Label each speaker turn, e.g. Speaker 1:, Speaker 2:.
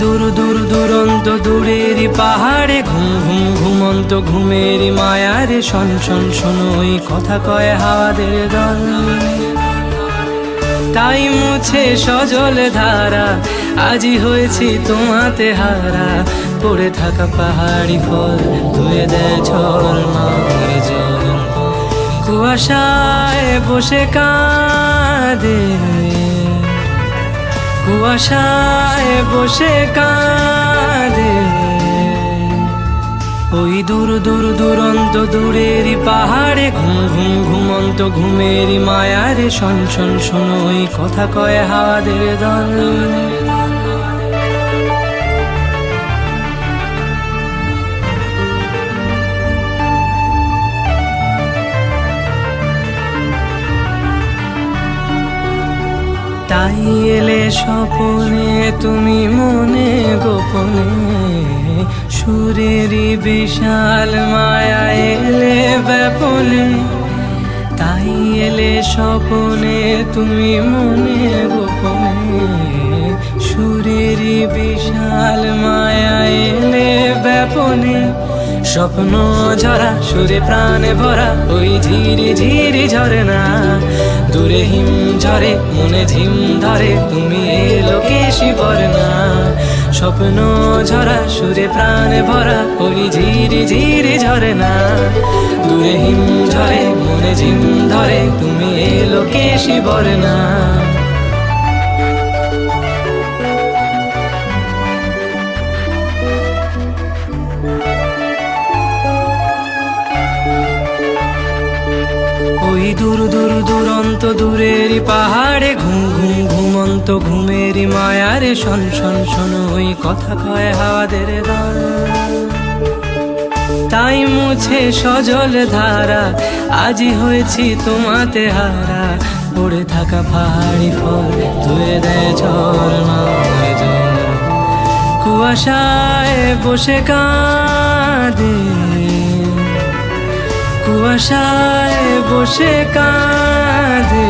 Speaker 1: দূর দূর দুরন্ত দূরেরই পাহাড়ে ঘুম ঘুম ঘুমন্ত ঘুমেরই মায়ারে শন শন শোনো ওই কথা কয় হাওয়াদের দল। তাই মুছে সজল ধারা আজি হয়েছি তোমাতে হারা, পড়ে থাকা পাহাড়ি ফল ধুয়ে দেয় ঝরনার জল। কুয়াশায় বসে কাঁদে, কুয়াশায় বসে কাঁদে ওই দূর দূর দুরন্ত দূরেরই পাহাড়ে ঘুম ঘুম ঘুমন্ত ঘুমেরই মায়ারে শন শন শোনো ওই কথা কয় হাওয়াদের দল। তাই এলে স্বপনে তুমি মনে গোপনে, সুরেরই বিশাল মায়া এলে ব্যাপনে। তাই এলে স্বপনে তুমি মনে গোপনে, সুরেরই বিশাল মায়া এলে ব্যাপনে। স্বপ্ন ঝরা সুরে প্রাণে ভরা ওই ঝিরি ঝিরি ঝরে না, দূরে হিম ঝরে মনে ঝিম ধরে তুমি এলো কেশি বর্ণা। স্বপ্ন ঝরা সুরে প্রাণে ভরা ওই ঝিরি ঝিরি ঝরে না, দূরে হিম ঝরে মনে ঝিম ধরে তুমি এলো কেশি বর্ণা। ওই দূর দূর দুরন্ত দূরেরই পাহাড়ে ঘুম ঘুম ঘুমন্ত ঘুমেরই মায়ারে শন শন শোনো ওই কথা কয় হাওয়াদের দল। তাই মুছে সজল ধারা আজি হয়েছি তোমাতে হারা, পড়ে থাকা পাহাড়ি ফল ধুয়ে দেয় ঝরনার জল। কুয়াশায় বসে কাঁদে, কুয়াশায় বসে কাঁদে